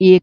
1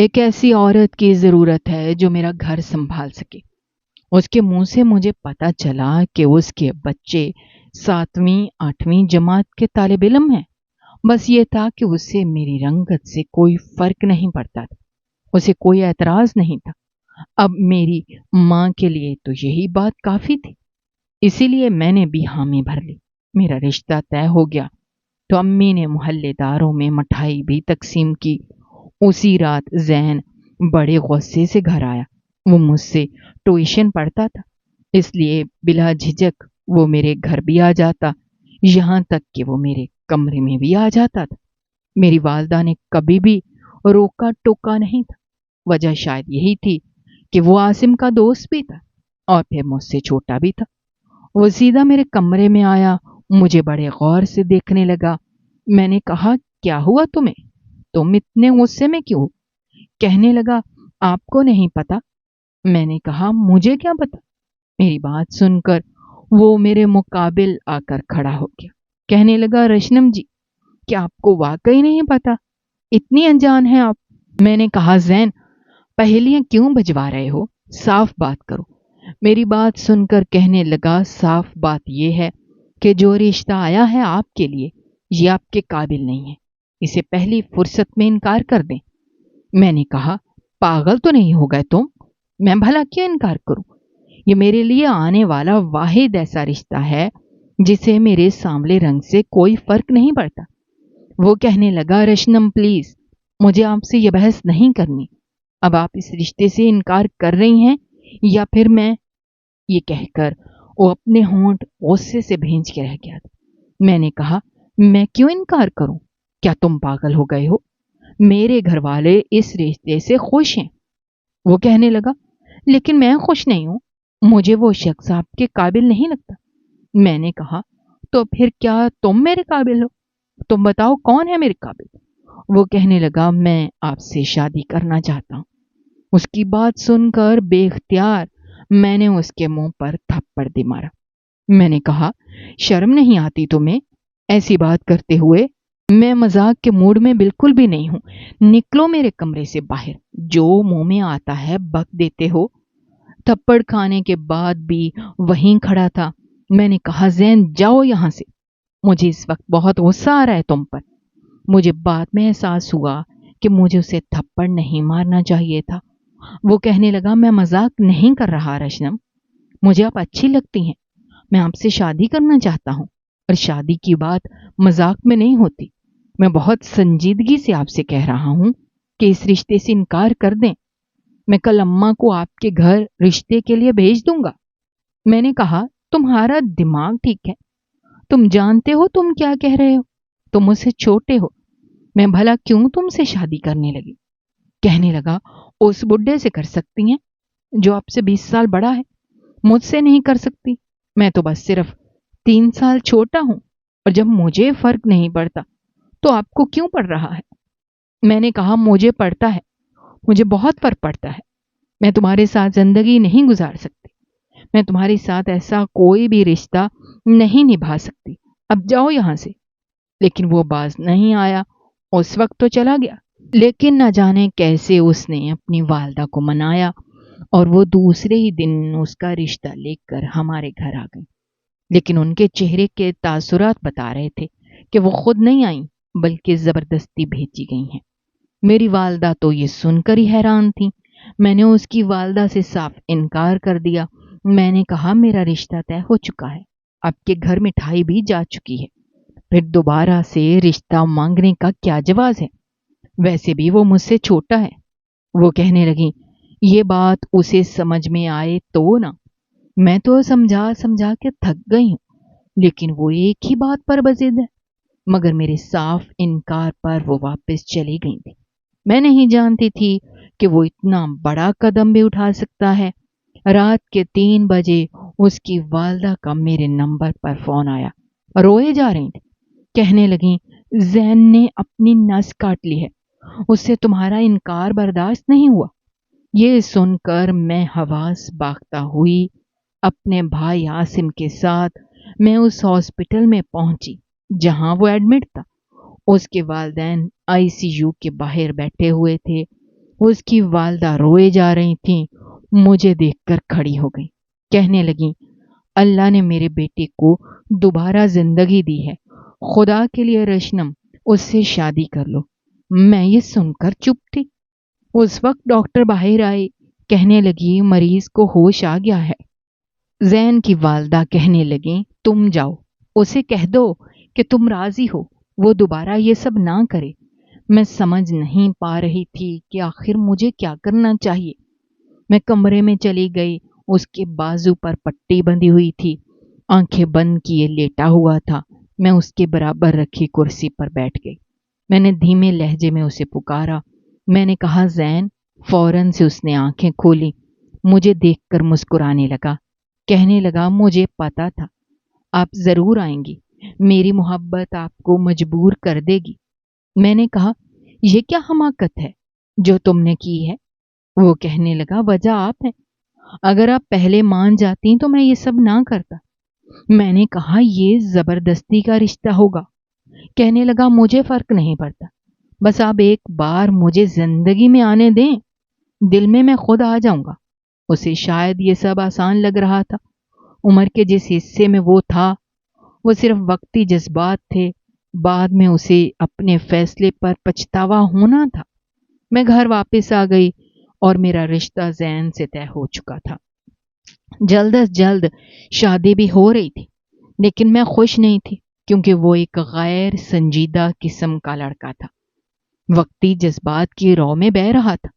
ایک ایسی عورت کی ضرورت ہے جو میرا گھر سنبھال سکے۔ اس کے منہ سے مجھے پتا چلا کہ اس کے بچے 7ویں 8ویں جماعت کے طالب علم ہیں۔ بس یہ تھا کہ اسے میری رنگت سے کوئی فرق نہیں پڑتا تھا، اسے کوئی اعتراض نہیں تھا۔ اب میری ماں کے لیے تو یہی بات کافی تھی، اسی لیے میں نے بھی حامی بھر لی۔ میرا رشتہ طے ہو گیا تو امی نے محلے داروں میں مٹھائی بھی تقسیم کی۔ اسی رات زین بڑے غصے سے گھر آیا۔ وہ مجھ سے ٹیوشن پڑھتا تھا، اس لیے بلا جھجک وہ میرے گھر بھی آ جاتا، یہاں تک کہ وہ میرے کمرے میں بھی آ جاتا تھا۔ میری والدہ نے کبھی بھی روکا ٹوکا نہیں تھا۔ وجہ شاید یہی تھی کہ وہ عاصم کا دوست بھی تھا اور پھر مجھ سے چھوٹا بھی تھا۔ وہ سیدھا میرے کمرے میں آیا، مجھے بڑے غور سے دیکھنے لگا۔ میں نے کہا، کیا ہوا تمہیں؟ تم اتنے غصے میں کیوں؟ کہنے لگا، آپ کو نہیں پتا؟ میں نے کہا، مجھے کیا پتا؟ میری بات سن کر وہ میرے مقابل آ کر کھڑا ہو گیا۔ کہنے لگا، رشنم جی، کیا آپ کو واقعی نہیں پتا؟ اتنی انجان ہیں آپ؟ میں نے کہا، زین، پہیلیاں کیوں بجوا رہے ہو؟ صاف بات کرو۔ میری بات سن کر کہنے لگا، صاف بات یہ ہے کہ جو رشتہ آیا ہے آپ کے لیے، یہ آپ کے قابل نہیں ہے، اسے پہلی فرصت میں انکار کر دیں۔ میں نے کہا، پاگل تو نہیں ہو گئے تم؟ میں بھلا کیوں انکار کروں؟ یہ میرے لیے آنے والا واحد ایسا رشتہ ہے جسے میرے سانولے رنگ سے کوئی فرق نہیں پڑتا۔ وہ کہنے لگا، رشنم پلیز، مجھے آپ سے یہ بحث نہیں کرنی۔ اب آپ اس رشتے سے انکار کر رہی ہیں یا پھر میں؟ یہ کہہ کر وہ اپنے ہونٹ غصے سے بھینچ کے رہ گیا تھا۔ میں نے کہا، میں کیوں انکار کروں؟ کیا تم پاگل ہو گئے ہو؟ میرے گھر والے اس رشتے سے خوش ہیں۔ وہ کہنے لگا، لیکن میں خوش نہیں ہوں، مجھے وہ شخص آپ کے قابل نہیں لگتا۔ میں نے کہا، تو پھر کیا تم میرے قابل ہو؟ تم بتاؤ کون ہے میرے قابل؟ وہ کہنے لگا، میں آپ سے شادی کرنا چاہتا ہوں۔ اس کی بات سن کر بے اختیار میں نے اس کے منہ پر تھپڑ دے مارا۔ میں نے کہا، شرم نہیں آتی تمہیں ایسی بات کرتے ہوئے؟ میں مذاق کے موڈ میں بالکل بھی نہیں ہوں، نکلو میرے کمرے سے باہر، جو منہ میں آتا ہے بک دیتے ہو۔ تھپڑ کھانے کے بعد بھی وہیں کھڑا تھا۔ میں نے کہا، زین، جاؤ یہاں سے، مجھے اس وقت بہت غصہ آ رہا ہے تم پر۔ مجھے بعد میں احساس ہوا کہ مجھے اسے تھپڑ نہیں مارنا چاہیے تھا۔ وہ کہنے لگا، میں مذاق نہیں کر رہا رشنم، مجھے آپ اچھی لگتی ہیں، میں آپ سے شادی کرنا چاہتا ہوں، اور شادی کی بات مذاق میں نہیں ہوتی۔ میں بہت سنجیدگی سے آپ سے کہہ رہا ہوں کہ اس رشتے سے انکار کر دیں۔ میں کل اماں کو آپ کے گھر رشتے کے لیے بھیج دوں گا۔ میں نے کہا، تمہارا دماغ ٹھیک ہے؟ تم جانتے ہو تم کیا کہہ رہے ہو؟ تم مجھ سے چھوٹے ہو، میں بھلا کیوں تم سے شادی کرنے لگی؟ کہنے لگا، اس بڈھے سے کر سکتی ہیں جو آپ سے 20 سال بڑا ہے، مجھ سے نہیں کر سکتی، میں تو بس صرف 3 سال چھوٹا ہوں، اور جب مجھے فرق نہیں پڑتا تو آپ کو کیوں پڑ رہا ہے؟ میں نے کہا، مجھے پڑتا ہے، مجھے بہت فرق پڑتا ہے، میں تمہارے ساتھ زندگی نہیں گزار سکتی، میں تمہارے ساتھ ایسا کوئی بھی رشتہ نہیں نبھا سکتی، اب جاؤ یہاں سے۔ لیکن وہ باز نہیں آیا، اس وقت تو چلا گیا، لیکن نہ جانے کیسے اس نے اپنی والدہ کو منایا اور وہ دوسرے ہی دن اس کا رشتہ لے کر ہمارے گھر آ گئی۔ لیکن ان کے چہرے کے تاثرات بتا رہے تھے کہ وہ خود نہیں آئیں بلکہ زبردستی بھیجی گئی ہیں۔ میری والدہ تو یہ سن کر ہی حیران تھی۔ میں نے اس کی والدہ سے صاف انکار کر دیا۔ میں نے کہا، میرا رشتہ طے ہو چکا ہے، آپ کے گھر مٹھائی بھی جا چکی ہے، پھر دوبارہ سے رشتہ مانگنے کا کیا جواز ہے؟ ویسے بھی وہ مجھ سے چھوٹا ہے۔ وہ کہنے لگی، یہ بات اسے سمجھ میں آئے تو نا، میں تو سمجھا سمجھا کے تھک گئی ہوں، لیکن وہ ایک ہی بات پر بضد ہے۔ مگر میرے صاف انکار پر وہ واپس چلی گئی تھی۔ میں نہیں جانتی تھی کہ وہ اتنا بڑا قدم بھی اٹھا سکتا ہے۔ رات کے 3 بجے اس کی والدہ کا میرے نمبر پر فون آیا، روئے جا رہی تھی۔ کہنے لگیں، زین نے اپنی نس کاٹ لی ہے، اس سے تمہارا انکار برداشت نہیں ہوا۔ یہ سن کر میں حواس باختہ ہوئی اپنے بھائی عاصم کے ساتھ میں اس ہاسپٹل میں پہنچی جہاں وہ ایڈمٹ تھا۔ اس کے والدین ICU کے باہر بیٹھے ہوئے تھے۔ اس کی والدہ روئے جا رہی تھیں، مجھے دیکھ کر کھڑی ہو گئی، کہنے لگیں اللہ نے میرے بیٹے کو دوبارہ زندگی دی ہے، خدا کے لیے رشنم اس سے شادی کر لو۔ میں یہ سن کر چپ تھی۔ اس وقت ڈاکٹر باہر آئے، کہنے لگی مریض کو ہوش آ گیا ہے۔ زین کی والدہ کہنے لگیں تم جاؤ، اسے کہہ دو کہ تم راضی ہو، وہ دوبارہ یہ سب نہ کرے۔ میں سمجھ نہیں پا رہی تھی کہ آخر مجھے کیا کرنا چاہیے۔ میں کمرے میں چلی گئی، اس کے بازو پر پٹی بندھی ہوئی تھی، آنکھیں بند کیے لیٹا ہوا تھا۔ میں اس کے برابر رکھی کرسی پر بیٹھ گئی۔ میں نے دھیمے لہجے میں اسے پکارا۔ میں نے کہا زین۔ فوراً سے اس نے آنکھیں کھولی، مجھے دیکھ کر مسکرانے لگا، کہنے لگا مجھے پتا تھا آپ ضرور آئیں گی، میری محبت آپ کو مجبور کر دے گی۔ میں نے کہا یہ کیا حماقت ہے جو تم نے کی ہے؟ وہ کہنے لگا وجہ آپ ہیں، اگر آپ پہلے مان جاتی تو میں یہ سب نہ کرتا۔ میں نے کہا یہ زبردستی کا رشتہ ہوگا۔ کہنے لگا مجھے فرق نہیں پڑتا، بس آپ ایک بار مجھے زندگی میں آنے دیں، دل میں خود آ جاؤں گا۔ اسے شاید یہ سب آسان لگ رہا تھا۔ عمر کے جس حصے میں وہ تھا وہ صرف وقتی جذبات تھے، بعد میں اسے اپنے فیصلے پر پچھتاوا ہونا تھا۔ میں گھر واپس آ گئی اور میرا رشتہ زین سے طے ہو چکا تھا۔ جلد از جلد شادی بھی ہو رہی تھی، لیکن میں خوش نہیں تھی کیونکہ وہ ایک غیر سنجیدہ قسم کا لڑکا تھا، وقتی جذبات کی رو میں بہہ رہا تھا۔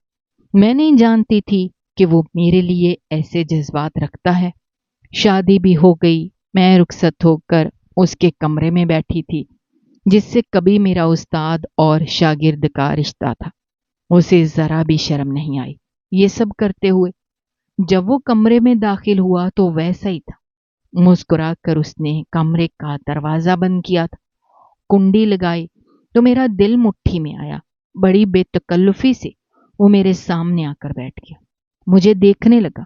میں نہیں جانتی تھی کہ وہ میرے لیے ایسے جذبات رکھتا ہے۔ شادی بھی ہو گئی، میں رخصت ہو کر اس کے کمرے میں بیٹھی تھی جس سے کبھی میرا استاد اور شاگرد کا رشتہ تھا۔ اسے ذرا بھی شرم نہیں آئی یہ سب کرتے ہوئے۔ جب وہ کمرے میں داخل ہوا تو ویسا ہی تھا، مسکرا کر اس نے کمرے کا دروازہ بند کیا تھا، کنڈی لگائی تو میرا دل مٹھی میں آیا۔ بڑی بے تکلفی سے وہ میرے سامنے آ کر بیٹھ گیا، مجھے دیکھنے لگا۔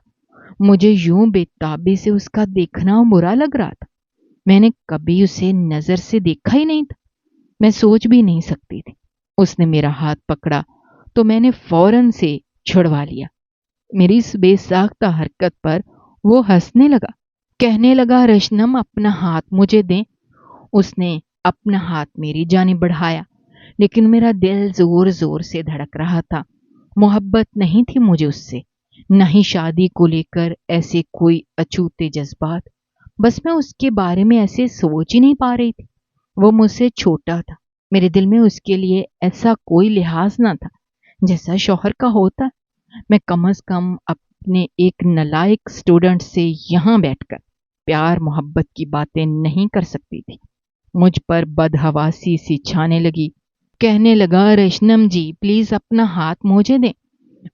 مجھے یوں بے تابی سے اس کا دیکھنا برا لگ رہا تھا۔ میں نے کبھی اسے نظر سے دیکھا ہی نہیں تھا، میں سوچ بھی نہیں سکتی تھی۔ اس نے میرا ہاتھ پکڑا تو میں نے فوراً سے چھڑوا لیا۔ میری اس بے ساختہ حرکت پر وہ ہنسنے لگا، کہنے لگا رشنم اپنا ہاتھ مجھے دیں۔ اس نے اپنا ہاتھ میری جانب بڑھایا، لیکن میرا دل زور زور سے دھڑک رہا تھا۔ محبت نہیں تھی مجھے اس سے، نہ ہی شادی کو لے کر ایسے کوئی اچھوتے جذبات، بس میں اس کے بارے میں ایسے سوچ ہی نہیں پا رہی تھی۔ وہ مجھ سے چھوٹا تھا، میرے دل میں اس کے لیے ایسا کوئی لحاظ نہ تھا جیسا شوہر کا ہوتا۔ میں کم از کم اپنے ایک نالائق اسٹوڈنٹ سے یہاں بیٹھ کر پیار محبت کی باتیں نہیں کر سکتی تھی۔ مجھ پر بدحواسی سی چھانے لگی، کہنے لگا رشنم جی پلیز اپنا ہاتھ مجھے دیں،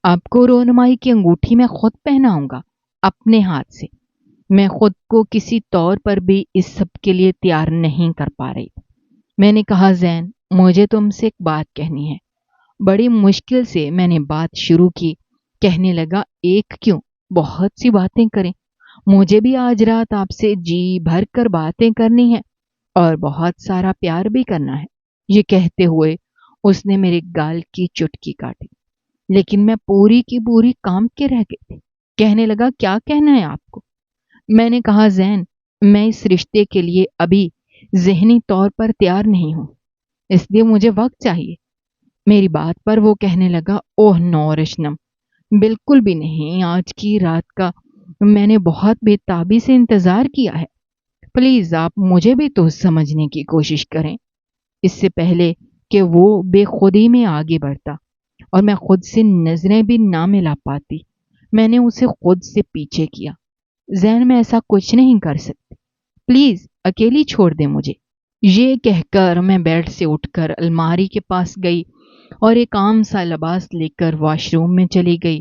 آپ کو رونمائی کی انگوٹھی میں خود پہناؤں گا اپنے ہاتھ سے۔ میں خود کو کسی طور پر بھی اس سب کے لیے تیار نہیں کر پا رہی۔ میں نے کہا زین مجھے تم سے ایک بات کہنی ہے۔ بڑی مشکل سے میں نے بات شروع کی۔ کہنے لگا ایک کیوں، بہت سی باتیں کریں، مجھے بھی آج رات آپ سے جی بھر کر باتیں کرنی ہے اور بہت سارا پیار بھی کرنا ہے۔ یہ کہتے ہوئے اس نے میرے گال کی چٹکی کاٹی، لیکن میں پوری کی پوری کام کے رہ گئی تھی۔ کہنے لگا کیا کہنا ہے آپ کو؟ میں نے کہا زین میں اس رشتے کے لیے ابھی ذہنی طور پر تیار نہیں ہوں، اس لیے مجھے وقت چاہیے۔ میری بات پر وہ کہنے لگا اوہ نو رشنم، بالکل بھی نہیں، آج کی رات کا میں نے بہت بے تابی سے انتظار کیا ہے، پلیز آپ مجھے بھی تو سمجھنے کی کوشش کریں۔ اس سے پہلے کہ وہ بے خودی میں آگے بڑھتا اور میں خود سے نظریں بھی نہ ملا پاتی، میں نے اسے خود سے پیچھے کیا۔ زین میں ایسا کچھ نہیں کر سکتی، پلیز اکیلی چھوڑ دیں مجھے۔ یہ کہہ کر میں بیڈ سے اٹھ کر الماری کے پاس گئی اور ایک عام سا لباس لے کر واش روم میں چلی گئی،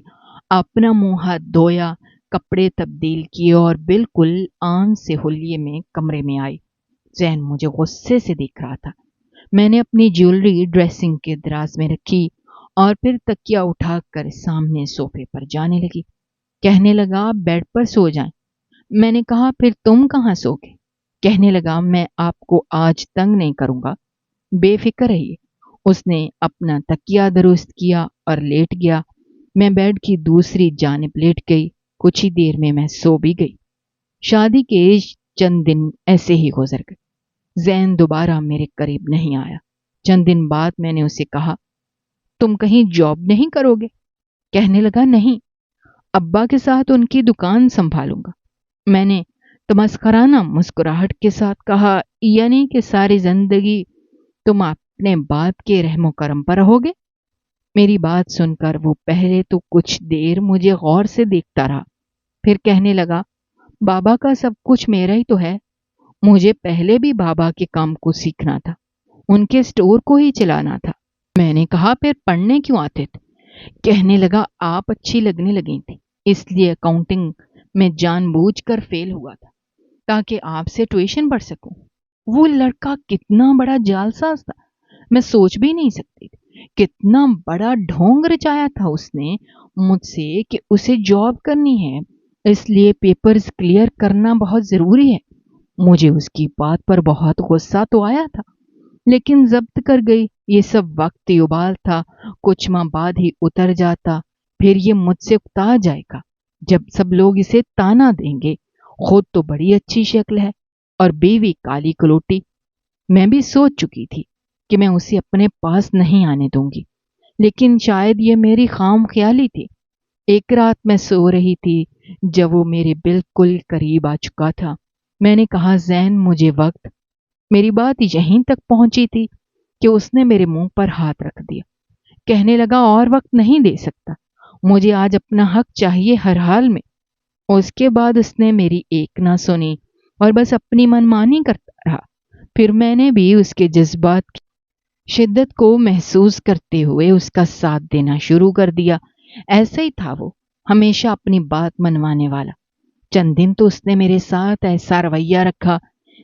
اپنا منہ ہاتھ دھویا، کپڑے تبدیل کیے اور بالکل آن سے ہولیے میں کمرے میں آئی۔ زین مجھے غصے سے دیکھ رہا تھا۔ میں نے اپنی جیولری ڈریسنگ کے دراز میں رکھی اور پھر تکیا اٹھا کر سامنے صوفے پر جانے لگی۔ کہنے لگا آپ بیڈ پر سو جائیں۔ میں نے کہا پھر تم کہاں سو گے؟ کہنے لگا میں آپ کو آج تنگ نہیں کروں گا، بے فکر رہیے۔ اس نے اپنا تکیا درست کیا اور لیٹ گیا۔ میں بیڈ کی دوسری جانب لیٹ گئی. کچھ ہی دیر میں سو بھی گئی. شادی کے چند دن ایسے ہی گزر گئے. زین دوبارہ میرے قریب نہیں آیا. چند دن بعد میں نے اسے کہا تم کہیں جاب نہیں کرو گے؟ کہنے لگا نہیں، ابا کے ساتھ ان کی دکان سنبھالوں گا. میں نے تمسخرانہ مسکراہٹ کے ساتھ کہا یعنی کہ ساری زندگی تم اپنے باپ کے رحم و کرم پر رہو گے؟ میری بات سن کر وہ پہلے تو کچھ دیر مجھے غور سے دیکھتا رہا، پھر کہنے لگا بابا کا سب کچھ میرا ہی تو ہے. مجھے پہلے بھی بابا کے کام کو سیکھنا تھا، ان کے سٹور کو ہی چلانا تھا. میں نے کہا پھر پڑھنے کیوں آتے تھے؟ کہنے لگا آپ اچھی لگنے لگی تھی، اس لیے اکاؤنٹنگ میں جان بوجھ کر فیل ہوا تھا تاکہ آپ سے ٹیوشن پڑھ سکوں. وہ لڑکا کتنا بڑا جعلساز تھا، میں سوچ بھی نہیں سکتی تھی. کتنا بڑا ڈھونگ رچایا تھا اس نے مجھ سے کہ اسے جاب کرنی ہے، اس لیے پیپرز کلیئر کرنا بہت ضروری ہے. مجھے اس کی بات پر بہت غصہ تو آیا تھا، لیکن ضبط کر گئی. یہ سب وقتی ابال تھا، کچھ ماہ بعد ہی اتر جاتا. پھر یہ مجھ سے اکتا جائے گا جب سب لوگ اسے تانا دیں گے خود تو بڑی اچھی شکل ہے اور بیوی کالی کلوٹی. میں بھی سوچ چکی تھی کہ میں اسے اپنے پاس نہیں آنے دوں گی، لیکن شاید یہ میری خام خیالی تھی. ایک رات میں سو رہی تھی جب وہ میرے بالکل قریب آ چکا تھا. میں نے کہا زین مجھے وقت. میری بات یہیں تک پہنچی تھی کہ اس نے میرے منہ پر ہاتھ رکھ دیا. کہنے لگا اور وقت نہیں دے سکتا، مجھے آج اپنا حق چاہیے ہر حال میں. اس کے بعد اس نے میری ایک نہ سنی اور بس اپنی منمانی کرتا رہا. پھر میں نے بھی اس کے جذبات کی شدت کو محسوس کرتے ہوئے اس کا ساتھ دینا شروع کر دیا. ایسا ہی تھا وہ، ہمیشہ اپنی بات منوانے والا. چند دن تو اس نے میرے ساتھ ایسا رویہ رکھا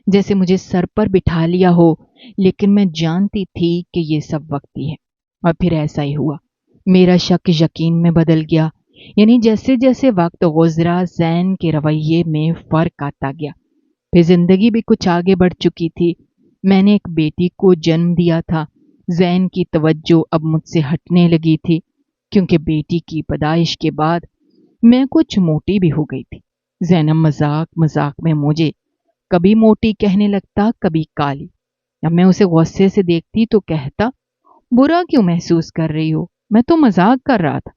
جیسے مجھے سر پر بٹھا لیا ہو، لیکن میں جانتی تھی کہ یہ سب وقتی ہے. اور پھر ایسا ہی ہوا، میرا شک یقین میں بدل گیا. یعنی جیسے جیسے وقت گزرا زین کے رویے میں فرق آتا گیا. پھر زندگی بھی کچھ آگے بڑھ چکی تھی. میں نے ایک بیٹی کو جنم دیا تھا. زین کی توجہ اب مجھ سے ہٹنے لگی تھی کیونکہ بیٹی کی پیدائش کے بعد میں کچھ موٹی بھی ہو گئی تھی. زینب مذاق مذاق میں مجھے کبھی موٹی کہنے لگتا، کبھی کالی. اب میں اسے غصے سے دیکھتی تو کہتا برا کیوں محسوس کر رہی ہو، میں تو مذاق کر رہا تھا.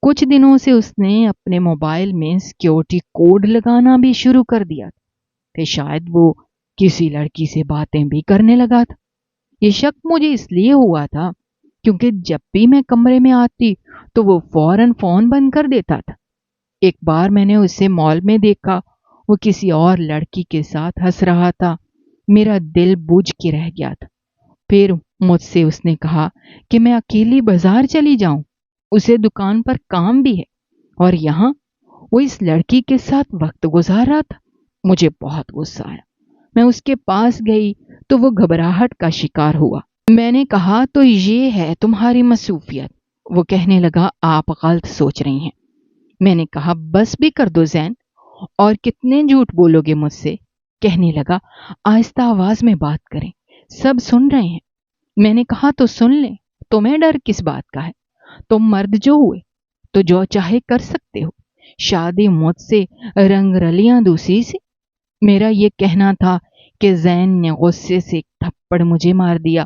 کچھ دنوں سے اس نے اپنے موبائل میں سیکیورٹی کوڈ لگانا بھی شروع کر دیا تھا کہ شاید وہ کسی لڑکی سے باتیں بھی کرنے لگا تھا. یہ شک مجھے اس لیے ہوا تھا کیونکہ جب بھی میں کمرے میں آتی تو وہ فوراً فون بند کر دیتا تھا. ایک بار میں نے اسے مال میں دیکھا، وہ کسی اور لڑکی کے ساتھ ہنس رہا تھا. میرا دل بوجھ کے رہ گیا تھا. پھر مجھ سے اس نے کہا کہ میں اکیلی بازار چلی جاؤں، اسے دکان پر کام بھی ہے، اور یہاں وہ اس لڑکی کے ساتھ وقت گزار رہا تھا. مجھے بہت غصہ آیا. میں اس کے پاس گئی تو وہ گھبراہٹ کا شکار ہوا. میں نے کہا تو یہ ہے تمہاری مصروفیت. وہ کہنے لگا آپ غلط سوچ رہی ہیں. میں نے کہا بس بھی کر دو زین، اور کتنے جھوٹ بولو گے مجھ سے؟ کہنے لگا آہستہ آواز میں بات کریں، سب سن رہے ہیں. میں نے کہا تو سن لیں، تمہیں ڈر کس بات کا ہے؟ تم مرد جو ہوئے تو جو چاہے کر سکتے ہو. شادی مجھ سے، رنگ رلیاں دوسری سے. میرا یہ کہنا تھا کہ زین نے غصے سے ایک تھپڑ مجھے مار دیا.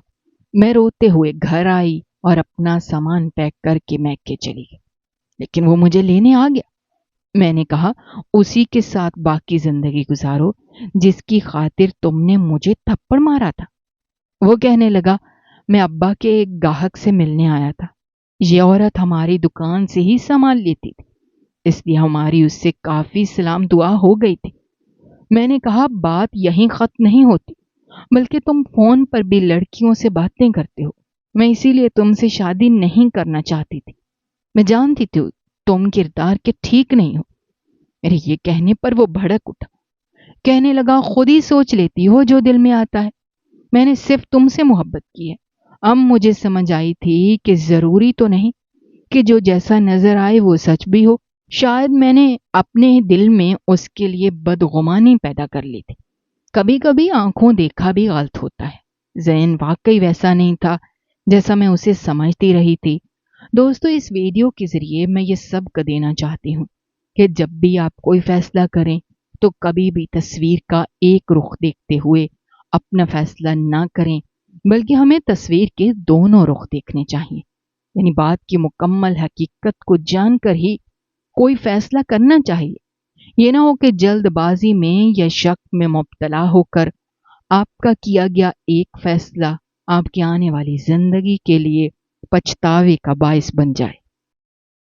میں روتے ہوئے گھر آئی اور اپنا سامان پیک کر کے میکے چلی گئی، لیکن وہ مجھے لینے آ گیا. میں نے کہا اسی کے ساتھ باقی زندگی گزارو جس کی خاطر تم نے مجھے تھپڑ مارا تھا. وہ کہنے لگا میں ابا کے ایک گاہک سے ملنے آیا تھا. یہ عورت ہماری دکان سے ہی سامان لیتی تھی، اس لیے ہماری اس سے کافی سلام دعا ہو گئی تھی. میں نے کہا بات یہیں ختم نہیں ہوتی، بلکہ تم فون پر بھی لڑکیوں سے باتیں کرتے ہو. میں اسی لیے تم سے شادی نہیں کرنا چاہتی تھی. میں جانتی تھی تم کردار کے ٹھیک نہیں ہو. میرے یہ کہنے پر وہ بھڑک اٹھا. کہنے لگا خود ہی سوچ لیتی ہو جو دل میں آتا ہے. میں نے صرف تم سے محبت کی ہے. اب مجھے سمجھ آئی تھی کہ ضروری تو نہیں کہ جو جیسا نظر آئے وہ سچ بھی ہو. شاید میں نے اپنے دل میں اس کے لیے بدگمانی پیدا کر لی تھی. کبھی کبھی آنکھوں دیکھا بھی غلط ہوتا ہے. زین واقعی ویسا نہیں تھا جیسا میں اسے سمجھتی رہی تھی. دوستو اس ویڈیو کے ذریعے میں یہ سبق دینا چاہتی ہوں کہ جب بھی آپ کوئی فیصلہ کریں تو کبھی بھی تصویر کا ایک رخ دیکھتے ہوئے اپنا فیصلہ نہ کریں، بلکہ ہمیں تصویر کے دونوں رخ دیکھنے چاہیے، یعنی بات کی مکمل حقیقت کو جان کر ہی کوئی فیصلہ کرنا چاہیے۔ یہ نہ ہو کہ جلد بازی میں یا شک میں مبتلا ہو کر آپ کا کیا گیا ایک فیصلہ آپ کی آنے والی زندگی کے لیے پچھتاوے کا باعث بن جائے۔